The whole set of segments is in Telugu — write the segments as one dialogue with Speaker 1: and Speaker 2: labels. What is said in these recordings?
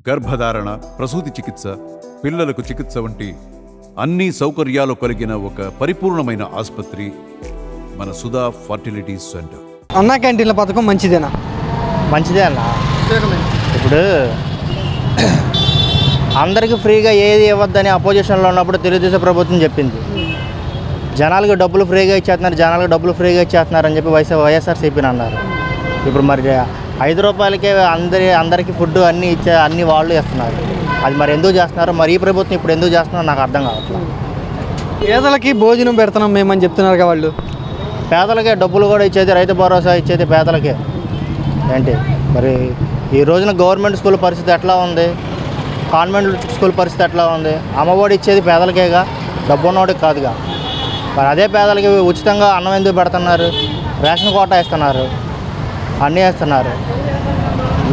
Speaker 1: గర్భధారణ, ప్రసూతి చికిత్స, పిల్లలకు చికిత్స వంటి అన్ని సౌకర్యాలు కలిగిన ఒక పరిపూర్ణమైన ఆసుపత్రి మన సుధా ఫర్టిలిటీ సెంటర్.
Speaker 2: అన్నా క్యాంటీన్ల పథకం మంచిదేనా?
Speaker 3: మంచిదే అన్న. ఇప్పుడు అందరికీ ఫ్రీగా ఏది ఇవ్వద్దని అపోజిషన్లో ఉన్నప్పుడు తెలుగుదేశం ప్రభుత్వం చెప్పింది. జనాలకు డబ్బులు ఫ్రీగా ఇచ్చేస్తున్నారు అని చెప్పి వైఎస్ఆర్సీపీని అన్నారు. ఇప్పుడు మరి 5 రూపాయలకే అందరికీ ఫుడ్ అన్నీ వాళ్ళు ఇస్తున్నారు. అది మరి ఎందుకు చేస్తున్నారు? మరి ఈ ప్రభుత్వం ఇప్పుడు ఎందుకు చేస్తున్నారో నాకు అర్థం కావట్లేదు.
Speaker 2: పేదలకి భోజనం పెడుతున్నాం మేమని చెప్తున్నారు వాళ్ళు.
Speaker 3: పేదలకే డబ్బులు కూడా ఇచ్చేది, రైతు భరోసా ఇచ్చేది పేదలకే. ఏంటి మరి ఈ రోజున గవర్నమెంట్ స్కూల్ పరిస్థితి ఎట్లా ఉంది, కాన్వెంట్ స్కూల్ పరిస్థితి ఎట్లా ఉంది? అమ్మఒడి ఇచ్చేది పేదలకేగా, డబ్బు ఉన్నవాడికి కాదుగా. మరి అదే పేదలకి ఉచితంగా అన్నం ఎందుకు పెడుతున్నారు? రేషన్ కోటా ఇస్తున్నారు, అన్నీ వేస్తున్నారు.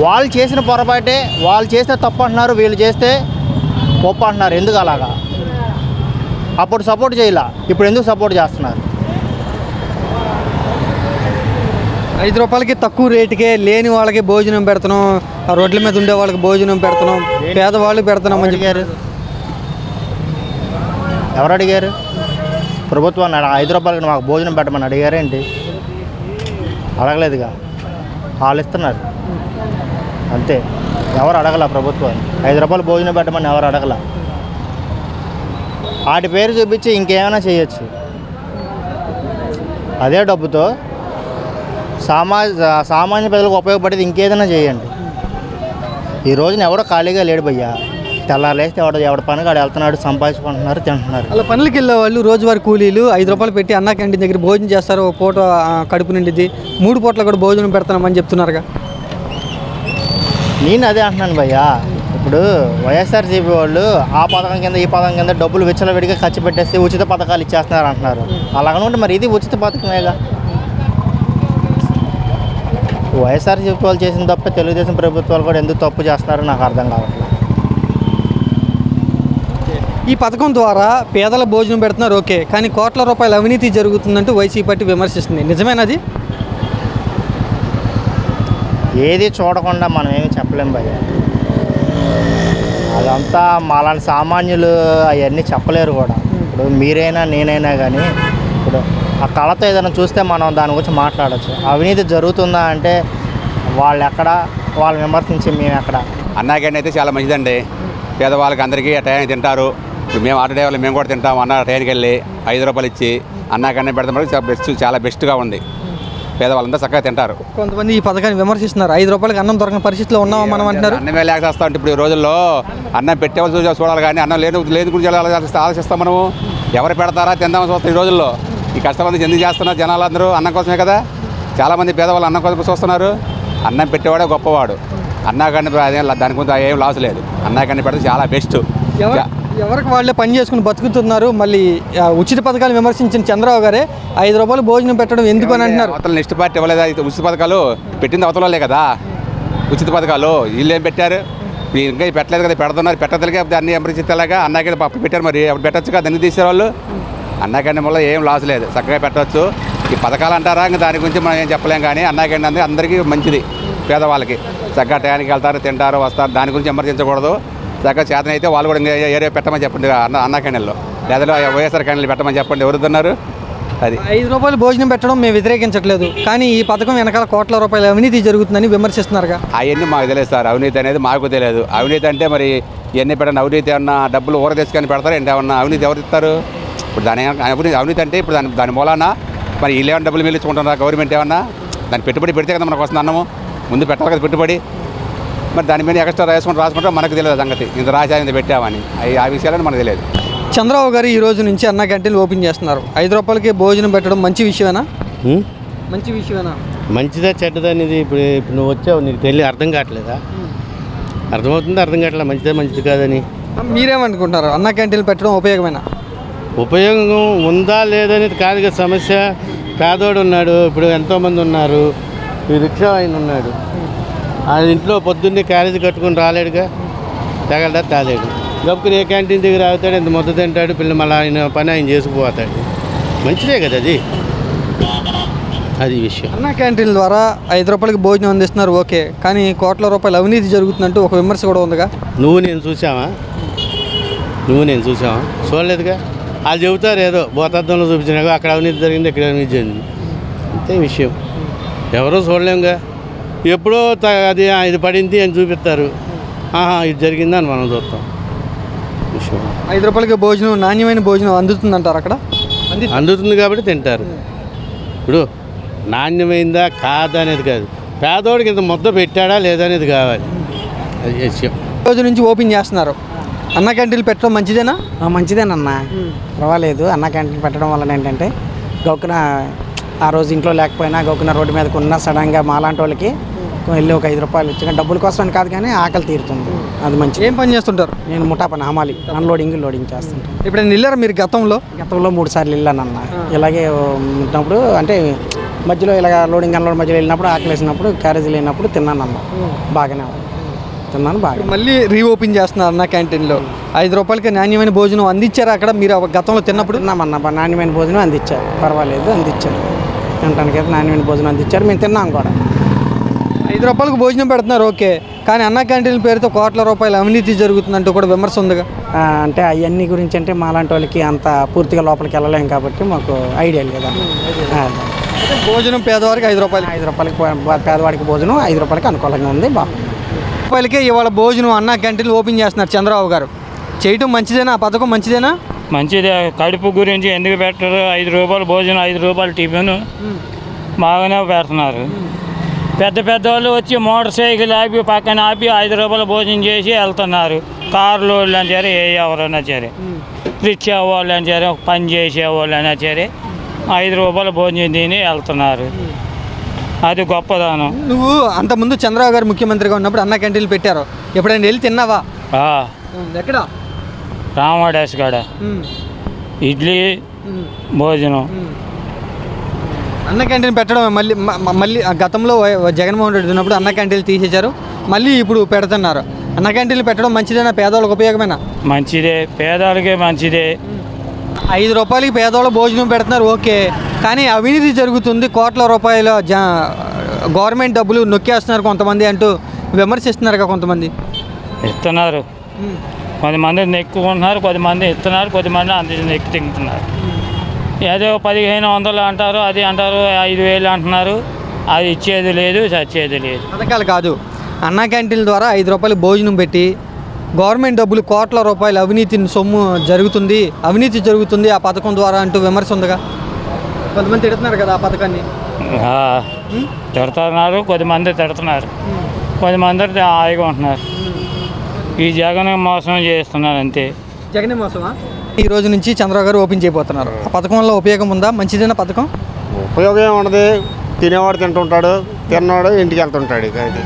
Speaker 3: వాళ్ళు చేసిన పొరపాటే, వాళ్ళు చేస్తే తప్పు అంటున్నారు, వీళ్ళు చేస్తే గొప్ప అంటున్నారు. ఎందుకు అలాగా? అప్పుడు సపోర్ట్ చేయాల, ఇప్పుడు ఎందుకు సపోర్ట్ చేస్తున్నారు?
Speaker 2: 5 రూపాయలకి తక్కువ రేటుకే లేని వాళ్ళకి భోజనం పెడుతున్నాం, రోడ్ల మీద ఉండే వాళ్ళకి భోజనం పెడుతున్నాం, పేదవాళ్ళకి పెడుతున్నాం అని చెప్పారు.
Speaker 3: ఎవరు అడిగారు? ప్రభుత్వాన్ని 5 రూపాయలకి మాకు భోజనం పెట్టమని అడిగారేంటి? అడగలేదుగా, వాళ్ళు ఇస్తున్నారు అంతే. ఎవరు అడగల ప్రభుత్వాన్ని 5 రూపాయలు భోజనం పెట్టమని ఎవరు అడగల. వాటి పేరు చూపించి ఇంకేమైనా చేయొచ్చు. అదే డబ్బుతో సామాన్య ప్రజలకు ఉపయోగపడేది ఇంకేదైనా చేయండి. ఈ రోజున ఎవడో ఖాళీగా లేడు భయ్యా. తెల్లారేస్తే ఎవడ పని కాడు వెళ్తున్నాడు, సంపాదించుకుంటున్నారు, తింటున్నారు.
Speaker 2: అలా పనులకి వెళ్ళే వాళ్ళు రోజువారీ కూలీలు 5 రూపాయలు పెట్టి అన్నా క్యాంటీన్ దగ్గర భోజనం చేస్తారు. ఒక పూట కడుపు నిండిది, 3 పూటలు కూడా భోజనం పెడుతున్నామని చెప్తున్నారుగా.
Speaker 3: నేను అదే అంటున్నాను భయ్యా. ఇప్పుడు వైఎస్ఆర్సీపీ వాళ్ళు ఆ పథకం కింద ఈ పథకం కింద డబ్బులు విచ్చలవిడిగా ఖర్చు పెట్టేస్తే ఉచిత పథకాలు ఇచ్చేస్తున్నారు అంటున్నారు. అలాగనుకుంటే మరి ఇది ఉచిత పథకమేగా. వైఎస్ఆర్సీపీ వాళ్ళు చేసిన తప్ప తెలుగుదేశం ప్రభుత్వాలు కూడా ఎందుకు తప్పు చేస్తున్నారో నాకు అర్థం కావట్లేదు.
Speaker 2: ఈ పథకం ద్వారా పేదల భోజనం పెడుతున్నారు ఓకే, కానీ కోట్ల రూపాయల అవినీతి జరుగుతుందంటూ వైసీపీ పార్టీ విమర్శిస్తుంది. నిజమేనది?
Speaker 3: ఏది చూడకుండా మనం ఏమి చెప్పలేం భయ్య. అదంతా మాలాంటి సామాన్యులు అవన్నీ చెప్పలేరు కూడా. ఇప్పుడు మీరైనా నేనైనా కానీ ఇప్పుడు ఆ కళతో ఏదైనా చూస్తే మనం దాని గురించి మాట్లాడచ్చు. అవినీతి జరుగుతుందా అంటే వాళ్ళు ఎక్కడ, వాళ్ళు విమర్శించి మేము ఎక్కడ.
Speaker 4: అన్నా క్యాంటీన్ అయితే చాలా మంచిదండి. పేదవాళ్ళకి అందరికీ ఆ టైంకి తింటారు. ఇప్పుడు మేము ఆటో డ్రైవర్లు మేము కూడా తింటాం. అన్న ట్రైన్కి వెళ్ళి 5 రూపాయలు ఇచ్చి అన్నా క్యాంటీన్ పెడతాం, చాలా బెస్ట్గా ఉంది. పేదవాళ్ళంతా చక్కగా తింటారు.
Speaker 2: కొంతమంది ఈ పథకాన్ని విమర్శిస్తున్నారు. 5 రూపాయలకి అన్నం దొరకని పరిస్థితిలో ఉన్నామా మనం అంటున్నారు.
Speaker 4: అన్నమే లేక చేస్తా ఉంటే ఇప్పుడు ఈ రోజుల్లో అన్నం పెట్టేవాళ్ళు చూడాలి, కానీ అన్నం లేని గురించి ఆలోచిస్తాం మనము. ఎవరు పెడతారా తిందామని చూస్తాం. ఈ రోజుల్లో ఈ కష్టమంది ఎందుకు చేస్తున్నారు? జనాలు అందరూ అన్నం కోసమే కదా. చాలామంది పేదవాళ్ళు అన్నం కోసం చూస్తున్నారు. అన్నం పెట్టేవాడే గొప్పవాడు. అన్నా క్యాంటీన్ దాని గురించి ఏం లాస్ లేదు. అన్నా క్యాంటీన్ పెడితే చాలా బెస్ట్.
Speaker 2: ఎవరికి వాళ్ళే పని చేసుకుని బతుకుతున్నారు. మళ్ళీ ఉచిత పథకాలు విమర్శించిన చంద్రబాబు గారే 5 రూపాయలు భోజనం పెట్టడం ఎందుకు అని అంటున్నారు.
Speaker 4: అవతల నెక్స్ట్ పార్టీ ఇవ్వలేదా ఉచిత పథకాలు? పెట్టింది అవతలే కదా ఉచిత పథకాలు. వీళ్ళు ఏం పెట్టారు? ఇంకా పెట్టలేదు కదా, పెడుతున్నారు. పెట్టదలిగా దాన్ని ఎమర్జెన్సీలాగా అన్నా క్యాంటీన్ పప్పు పెట్టారు. మరి అప్పుడు పెట్టచ్చు కదా, ఎందుకు తీసారు వాళ్ళు? అన్నా క్యాంటీన్ వల్ల ఏం లాస్ లేదు, చక్కగా పెట్టవచ్చు. ఈ పథకాలు అంటారా, ఇంకా దాని గురించి మనం ఏం చెప్పలేం. కానీ అన్నా క్యాంటీన్ అంటే అందరికీ మంచిది. పేదవాళ్ళకి చక్కగా టయానికి వెళ్తారు, తింటారు, వస్తారు. దాని గురించి ఎమర్జించకూడదు. చక్కగా చేతన అయితే వాళ్ళు కూడా ఇంకా ఏరియా పెట్టమని చెప్పండి. అన్నా క్యాంటీన్లో లేదా వైఎస్ఆర్ క్యాంటీన్లు పెట్టమని చెప్పండి. ఎవరుతున్నారు? అది
Speaker 2: 5 రూపాయలు భోజనం పెట్టడం మేము వ్యతిరేకించట్లేదు, కానీ ఈ పథకం వెనకాల కోట్ల రూపాయల అవినీతి జరుగుతుందని విమర్శిస్తున్నారుగా.
Speaker 4: అవన్నీ మాకు తెలియదు సార్. అవినీతి అనేది మాకు తెలియదు. అవినీతి అంటే మరి ఇవన్నీ పెట్టండి. అవినీతి ఏమన్నా డబ్బులు ఊర తెచ్చుకొని పెడతారు ఏంటి? ఏమన్నా అవినీతి ఎవరు ఇస్తారు? ఇప్పుడు దాని అవినీతి అంటే ఇప్పుడు దాని మూలాన మరి వీళ్ళు ఏమన్నా డబ్బులు మిగిలించుకుంటున్నారు గవర్నమెంట్ ఏమన్నా? దాన్ని పెట్టుబడి పెడితే కదా మనకు వస్తుంది అన్నము. ముందు పెట్టాలి కదా పెట్టుబడి. మరి దాని మీద ఎక్స్ట్రా రాసుకుంటే మనకు తెలియదు సంగతి. ఇంత రాశా ఇంత పెట్టామని ఆ విషయాలని మనకు తెలియదు.
Speaker 2: చంద్రబాబు గారు ఈ రోజు నుంచి అన్నా క్యాంటీన్లు ఓపెన్ చేస్తున్నారు. 5 రూపాయలకి భోజనం పెట్టడం మంచి విషయమేనా? మంచి విషయమేనా?
Speaker 5: మంచిదా చెడ్డదా అనేది ఇప్పుడు నువ్వు వచ్చావు, నీకు తెలియదు, అర్థం కావట్లేదా? అర్థమవుతుందా? అర్థం కావట్లేదు. మంచిది కాదని
Speaker 2: మీరేమనుకుంటున్నారు? అన్నా క్యాంటీన్లు పెట్టడం ఉపయోగమేనా?
Speaker 5: ఉపయోగం ఉందా లేదనేది కాదు కదా సమస్య. పేదోడు ఉన్నాడు, ఇప్పుడు ఎంతోమంది ఉన్నారు. ఈ రిక్షా ఆయన ఉన్నాడు, ఆయన ఇంట్లో పొద్దున్నే క్యారేజీ కట్టుకుని రాలేడుగా, తగలడా తాలేడు. గప్పుకుని ఏ క్యాంటీన్ దగ్గర ఆగుతాడు, ఎంత మొద్దు తింటాడు, పిల్లలు మళ్ళీ ఆయన పని ఆయన చేసుకుపోతాడు. మంచిదే కదా అది. అది విషయం.
Speaker 2: అన్న క్యాంటీన్ల ద్వారా 5 రూపాయలకి భోజనం అందిస్తున్నారు ఓకే, కానీ కోట్ల రూపాయల అవినీతి జరుగుతుందంటూ ఒక విమర్శ కూడా ఉందిగా.
Speaker 5: నువ్వు నేను చూసామా చూడలేదుగా. వాళ్ళు చెబుతారు ఏదో భూతద్దంలో చూపించినాక అక్కడ అవినీతి జరిగింది, ఇక్కడ అవినీతి జరిగింది, అంతే విషయం. ఎవరో చూడలేముగా. ఎప్పుడో అది ఇది పడింది అని చూపిస్తారు, ఇది జరిగిందని మనం చూస్తాం. విషయం
Speaker 2: 5 రూపాయలకి భోజనం, నాణ్యమైన భోజనం అందుతుందంటారు అక్కడ?
Speaker 5: అందుతుంది కాబట్టి తింటారు. ఇప్పుడు నాణ్యమైందా కాదా అనేది కాదు, పేదోడికి ఇంత ముద్ద పెట్టాడా లేదా అనేది కావాలి, అది విషయం.
Speaker 2: రోజు నుంచి ఓపెన్ చేస్తున్నారు, అన్న క్యాంటీన్లు పెట్టడం మంచిదేనా?
Speaker 6: మంచిదేనన్నా, పర్వాలేదు. అన్న క్యాంటీన్ పెట్టడం వల్ల ఏంటంటే గౌకున ఆ రోజు ఇంట్లో లేకపోయినా గౌకున రోడ్డు మీదకి ఉన్న సడన్గా మాలాంటి వాళ్ళకి వెళ్ళి ఒక 5 రూపాయలు ఇచ్చి డబ్బుల కోసం అని కాదు కానీ ఆకలి తీరుతుంది, అది మంచిది.
Speaker 2: ఏం పని చేస్తుంటారు?
Speaker 6: నేను ముఠా పని హమాలి, అన్లోడింగ్ లోడింగ్ చేస్తుంటాను.
Speaker 2: ఇప్పుడు వెళ్ళారా మీరు గతంలో?
Speaker 6: 3 సార్లు వెళ్ళానన్న. ఇలాగే ఉన్నప్పుడు అంటే మధ్యలో ఇలాగ లోడింగ్ అన్లోడ్ మధ్యలో వెళ్ళినప్పుడు ఆకలి వేసినప్పుడు క్యారేజీలు వెళ్ళినప్పుడు తిన్నాను అన్న, బాగానే తిన్నాను బాగా.
Speaker 2: మళ్ళీ రీఓపెన్ చేస్తున్నారు అన్న క్యాంటీన్లో. 5 రూపాయలకి నాణ్యమైన భోజనం అందించారా అక్కడ మీరు గతంలో తిన్నప్పుడు?
Speaker 6: తిన్నామన్న, నాణ్యమైన భోజనం అందించారు, పర్వాలేదు అందించారు. తినడానికైతే నాణ్యమైన భోజనం అందించారు, మేము తిన్నాం కూడా.
Speaker 2: 5 రూపాయలకు భోజనం పెడుతున్నారు ఓకే, కానీ అన్న క్యాంటీన్ పేరుతో కోట్ల రూపాయల అవినీతి జరుగుతుందంటూ కూడా విమర్శ ఉందిగా.
Speaker 6: అంటే అవన్నీ గురించి అంటే మాలాంటి వాళ్ళకి అంత పూర్తిగా లోపలికి వెళ్ళలేం కాబట్టి మాకు ఐడియా లేదా.
Speaker 2: భోజనం పేదవారికి 5 రూపాయలు,
Speaker 6: 5 రూపాయలకి పేదవాడికి భోజనం 5 రూపాయలకి అనుకూలంగా ఉంది, బాగా.
Speaker 2: రూపాయలకే ఇవాళ భోజనం అన్న క్యాంటీన్లు ఓపెన్ చేస్తున్నారు చంద్రబాబు గారు, చేయటం మంచిదేనా? ఆ పథకం మంచిదేనా?
Speaker 7: మంచిదే. కడుపు గురించి ఎందుకు పెట్టరు? 5 రూపాయలు భోజనం, 5 రూపాయలు టిఫిన్ బాగానే పెడుతున్నారు. పెద్ద వాళ్ళు వచ్చి మోటార్ సైకిల్ ఆపి పక్కన ఆపి 5 రూపాయలు భోజనం చేసి వెళ్తున్నారు. కార్లు వాళ్ళు అని సరే, ఎవరైనా సరే, రిక్షా వాళ్ళు అని సరే, పని చేసేవాళ్ళు అయినా సరే 5 రూపాయలు భోజనం తిని వెళ్తున్నారు, అది గొప్పదానం.
Speaker 2: నువ్వు అంతకుముందు చంద్రబాబు గారు ముఖ్యమంత్రిగా ఉన్నప్పుడు అన్న క్యాంటీన్లు పెట్టారు, ఎప్పుడైనా వెళ్ళి తిన్నావా? ఎక్కడ?
Speaker 7: రామవాడేస్ కాడ ఇడ్లీ భోజనం.
Speaker 2: అన్న క్యాంటీన్ పెట్టడం మళ్ళీ గతంలో జగన్మోహన్ రెడ్డి ఉన్నప్పుడు అన్న క్యాంటీన్లు తీసేశారు, మళ్ళీ ఇప్పుడు పెడుతున్నారు. అన్న క్యాంటీన్లు పెట్టడం మంచిదేనా? పేదవాళ్ళకి ఉపయోగమేనా?
Speaker 7: మంచిదే, పేదవాళ్ళకే మంచిదే.
Speaker 2: 5 రూపాయలకి పేదవాళ్ళు భోజనం పెడుతున్నారు ఓకే, కానీ అవినీతి జరుగుతుంది, కోట్ల రూపాయల గవర్నమెంట్ డబ్బులు నొక్కేస్తున్నారు కొంతమంది అంటూ విమర్శిస్తున్నారు కొంతమంది.
Speaker 7: ఇస్తున్నారు, కొంతమంది నెక్కుకుంటున్నారు, కొద్దిమంది ఇస్తున్నారు, కొద్దిమంది అంత నెక్కి తింటున్నారు. ఏదో 1500 అంటారు, అది అంటారు 5000 అంటున్నారు, అది ఇచ్చేది లేదు, చచ్చేది లేదు.
Speaker 2: పథకాలు కాదు, అన్న క్యాంటీన్ల ద్వారా 5 రూపాయలు భోజనం పెట్టి గవర్నమెంట్ డబ్బులు కోట్ల రూపాయల అవినీతి సొమ్ము జరుగుతుంది, అవినీతి జరుగుతుంది ఆ పథకం ద్వారా అంటూ విమర్శ ఉందిగా. కొంతమంది తిడుతున్నారు కదా ఆ పథకాన్ని.
Speaker 7: తిడుతున్నారు, కొద్దిమంది తిడుతున్నారు, కొద్దిమంది హాయిగా ఉంటున్నారు. ఈ జగన్ మోసం చేస్తున్నారు అంతే.
Speaker 2: జగన్ మోసమా? ఈ రోజు నుంచి చంద్రబాబు గారు ఓపెన్ చేయబోతున్నారు, ఆ పథకం వల్ల ఉపయోగం ఉందా? మంచిదేనా పథకం?
Speaker 5: ఉపయోగం ఏముండదు, తినేవాడు తింటుంటాడు, తిన్నవాడు ఇంటికి వెళ్తుంటాడు, ఇక ఇది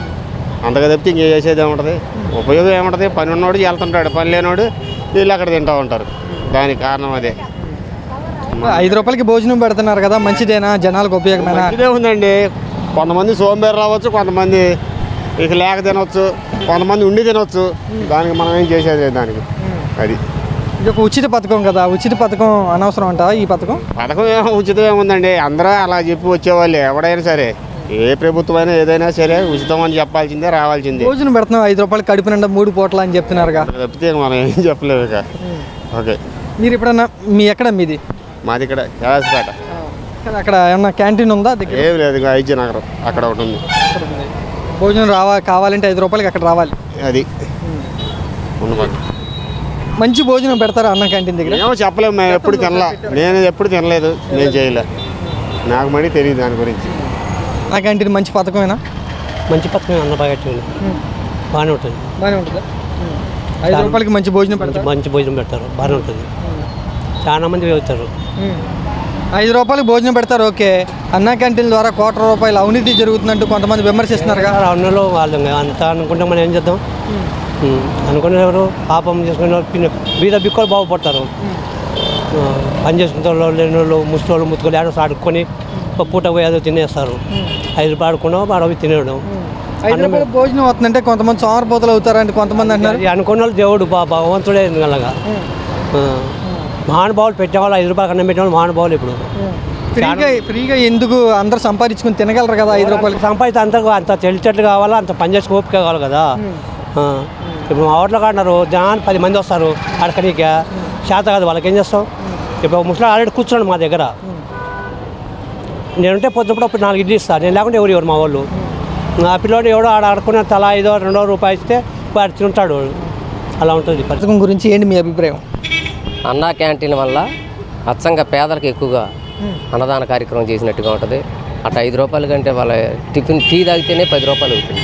Speaker 5: అంతగా తప్పితే ఇంకేం చేసేది ఏముంటుంది? ఉపయోగం ఏముంటుంది? పని ఉన్నవాడు వెళ్తుంటాడు, పని లేనివాడు వీళ్ళు అక్కడ తింటూ ఉంటారు, దానికి కారణం అదే.
Speaker 2: 5 రూపాయలకి భోజనం పెడుతున్నారు కదా, మంచిదేనా? జనాలకు ఉపయోగమేనా?
Speaker 5: ఇదే ఉందండి, కొంతమంది సోంబేరు రావచ్చు, కొంతమంది ఇక లేక తినవచ్చు, కొంతమంది ఉండి తినవచ్చు, దానికి మనం ఏం చేసేది దానికి. అది
Speaker 2: ఇది ఒక ఉచిత పథకం కదా, ఉచిత పథకం అనవసరం అంటావా? ఈ పథకం
Speaker 5: ఏమో ఉచితం ఏముందండి, అందరూ అలా చెప్పి వచ్చేవాళ్ళు, ఎవడైనా సరే, ఏ ప్రభుత్వం అయినా ఏదైనా సరే ఉచితం అని చెప్పాల్సిందే, రావాల్సిందే.
Speaker 2: భోజనం పెడుతున్నాం 5 రూపాయలు కడుపు నిండా 3 పూటలు అని చెప్తున్నారుగా,
Speaker 5: తప్పితే మనం ఏం చెప్పలేము ఇక. ఓకే,
Speaker 2: మీరు ఎప్పుడన్నా ఎక్కడ మీది?
Speaker 5: మాది ఇక్కడ కేలాస్పేట.
Speaker 2: అక్కడ ఏమన్నా క్యాంటీన్ ఉందా దగ్గర?
Speaker 5: ఏం లేదు, ఇంకా ఐజీ నగరం అక్కడ ఒకటి ఉంది.
Speaker 2: భోజనం కావాలంటే 5 రూపాయలకి అక్కడ రావాలి,
Speaker 5: అది ఉండమాట.
Speaker 2: మంచి భోజనం పెడతారా అన్న క్యాంటీన్ దగ్గర?
Speaker 5: ఏమో చెప్పలేము, మేము ఎప్పుడు తినలే, నేను ఎప్పుడు తినలేదు, నేను చేయలే, నాకు మరీ తెలియదు దాని గురించి.
Speaker 2: ఆ క్యాంటీన్ మంచి పథకమేనా?
Speaker 6: మంచి పథకమే అన్న, బాగా బాగానే ఉంటుంది.
Speaker 2: బాగానే ఉంటుందా? 5 రూపాయలకి మంచి భోజనం పెడతారు,
Speaker 6: మంచి భోజనం పెడతారు, బాగానే ఉంటుంది, చాలా మంది వెళ్తారు.
Speaker 2: 5 రూపాయలకి భోజనం పెడతారు ఓకే, అన్న క్యాంటీన్ ద్వారా కోట్ల రూపాయలు అవినీతి జరుగుతుందంటూ కొంతమంది విమర్శిస్తున్నారు కదా.
Speaker 6: అవునలో వాళ్ళు అంత అనుకుంటే మనం ఏం చేద్దాం? అనుకునేవారు పాపం చేసుకునే బీద బిక్కులు బాగుపడతారు, పని చేసుకునే వాళ్ళు, లేని వాళ్ళు, ముసలి వాళ్ళు, ముత్తుకోలు ఏడో ఆడుకొని ఒక పూట పోయి ఏదో తినేస్తారు. 5 రూపాయలు ఆడుకున్నా వాడు తినేయడం.
Speaker 2: 5 రూపాయలు భోజనం అవుతుందంటే కొంతమంది సోమరపోతలు అవుతారంటే కొంతమంది అంటున్నారు.
Speaker 6: అనుకున్న వాళ్ళు దేవుడు భగవంతుడే అలాగా. మహానుభావులు పెట్టేవాళ్ళు, 5 రూపాయలు కన్నా పెట్టేవాళ్ళు మహానుభావులు. ఇప్పుడు
Speaker 2: ఫ్రీగా ఎందుకు అందరూ సంపాదించుకుని తినగలరు కదా 5 రూపాయలు
Speaker 6: సంపాదించి అంత తెలిసేట్లు కావాలా, అంత పనిచేసి ఓపిక కావాలి కదా. ఇప్పుడు మా హోటల్ కాడినారు జనాన్ని 10 మంది వస్తారు అడకనీక చేత కాదు, వాళ్ళకి ఏం చేస్తాం. ఇప్పుడు ముసలి ఆల్రెడీ కూర్చున్నాడు మా దగ్గర, నేనుంటే పొద్దుప్పుడు అప్పుడు 4 ఇడ్లీ ఇస్తాను, నేను లేకుంటే ఎవరు మా వాళ్ళు. ఆ పిల్లోడు ఎవడో ఆడుకున్న తలా 5-2 రూపాయలు ఇస్తే వాడు తింటాడు. అలా ఉంటుంది.
Speaker 2: పథకం గురించి ఏంటి మీ అభిప్రాయం?
Speaker 8: అన్నా క్యాంటీన్ వల్ల అచ్చంగా పేదలకు ఎక్కువగా అన్నదాన కార్యక్రమం చేసినట్టుగా ఉంటుంది. అట్లా 5 రూపాయల కంటే వాళ్ళ టిఫిన్ టీ తాగితేనే 10 రూపాయలు అవుతుంది.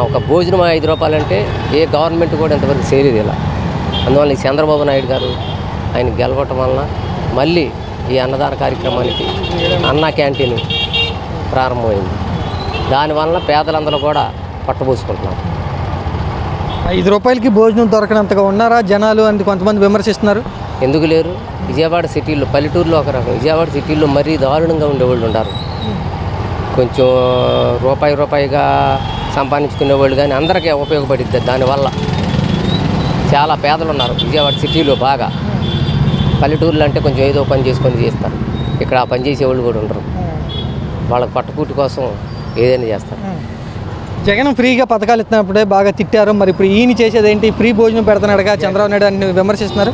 Speaker 8: ఒక భోజనం 5 రూపాయలు అంటే ఏ గవర్నమెంట్ కూడా ఇంతవరకు చేయలేదు ఇలా. అందువల్ల ఈ చంద్రబాబు నాయుడు గారు ఆయన గెలవటం వలన మళ్ళీ ఈ అన్నదాన కార్యక్రమానికి అన్నా క్యాంటీన్ ప్రారంభమైంది. దానివల్ల పేదలందరూ కూడా పట్టబోసుకుంటున్నారు.
Speaker 2: 5 రూపాయలకి భోజనం దొరకనంతగా ఉన్నారా జనాలు అని కొంతమంది విమర్శిస్తున్నారు.
Speaker 8: ఎందుకు లేరు? విజయవాడ సిటీలో, పల్లెటూరులో ఒక రకం, విజయవాడ సిటీలో మరీ దారుణంగా ఉండేవాళ్ళు ఉన్నారు. కొంచెం రూపాయిగా సంపాదించుకునేవాళ్ళు, కానీ అందరికీ ఉపయోగపడిద్ది. దానివల్ల చాలా పేదలు ఉన్నారు విజయవాడ సిటీలో బాగా. పల్లెటూరులో అంటే కొంచెం ఏదో పని చేసుకొని చేస్తారు, ఇక్కడ ఆ పని చేసేవాళ్ళు కూడా ఉండరు. వాళ్ళకి పట్టుకూటి కోసం ఏదైనా చేస్తారు.
Speaker 2: జగన్ ఫ్రీగా పథకాలు ఇస్తున్నప్పుడే బాగా తిట్టారు, మరి ఇప్పుడు ఈయన చేసేది ఏంటి? ఫ్రీ భోజనం పెడుతున్నాడుగా చంద్రబాబు నాయుడు అని విమర్శిస్తున్నారు.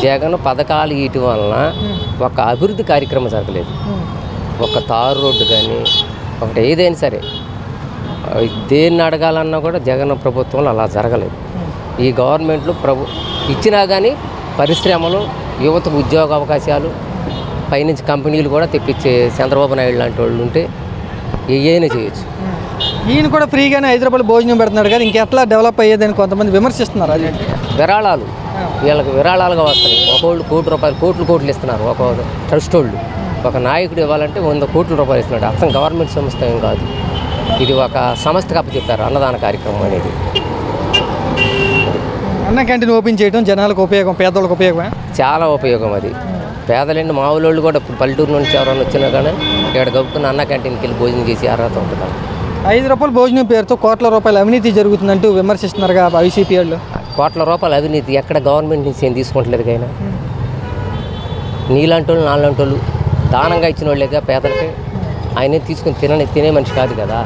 Speaker 8: జగన్ పథకాలు ఇటు వలన ఒక అభివృద్ధి కార్యక్రమం జరగలేదు. ఒక తారు రోడ్డు కానీ ఒకటి ఏదైనా సరే దేన్ని అడగాలన్నా కూడా జగన్ ప్రభుత్వంలో అలా జరగలేదు. ఈ గవర్నమెంట్లో ఇచ్చినా కానీ పరిశ్రమలు, యువతకు ఉద్యోగ అవకాశాలు, పైనుంచి కంపెనీలు కూడా తెప్పించే చంద్రబాబు నాయుడు లాంటి వాళ్ళు ఉంటే ఏమైనా చేయొచ్చు.
Speaker 2: ఈయన కూడా ఫ్రీగానే 5 రూపాయలు భోజనం పెడుతున్నాడు కదా, ఇంకెట్లా డెవలప్ అయ్యేదని కొంతమంది విమర్శిస్తున్నారు. అది
Speaker 8: విరాళాలు వీళ్ళకి విరాళాలుగా వస్తాయి. ఒకళ్ళు కోట్లు ఇస్తున్నారు. ఒక ట్రస్ట్ వాళ్ళు, ఒక నాయకుడు ఇవ్వాలంటే 100 కోట్ల రూపాయలు ఇస్తున్నాడు. అర్థం గవర్నమెంట్ సంస్థ ఏం కాదు, ఇది ఒక సంస్థకు అప్పచెప్పారు అన్నదాన కార్యక్రమం అనేది.
Speaker 2: అన్న క్యాంటీన్ ఓపెన్ చేయడం జనాలకు ఉపయోగం, పేదవాళ్ళకి ఉపయోగమే,
Speaker 8: చాలా ఉపయోగం. అది పేదలండి మామూలు వాళ్ళు కూడా ఇప్పుడు పల్లెటూరు నుంచి ఎవరైనా వచ్చినా కానీ ఇక్కడ గబుక్కున్న అన్న క్యాంటీన్కి వెళ్ళి భోజనం చేసి అర్హత ఉంటున్నారు.
Speaker 2: 5 రూపాయల భోజనం పేరుతో కోట్ల రూపాయల అవినీతి జరుగుతుందంటూ విమర్శిస్తున్నారుగా వైసీపీ వాళ్ళు.
Speaker 8: కోట్ల రూపాయల అవినీతి ఎక్కడ గవర్నమెంట్ నుంచి ఏం తీసుకుంటలేదు. కైనా నీలాంటి వాళ్ళు నాలాంటి వాళ్ళు దానంగా ఇచ్చిన వాళ్ళేగా పేదలకి. ఆయనే తీసుకుని తినే మనిషి కాదు కదా.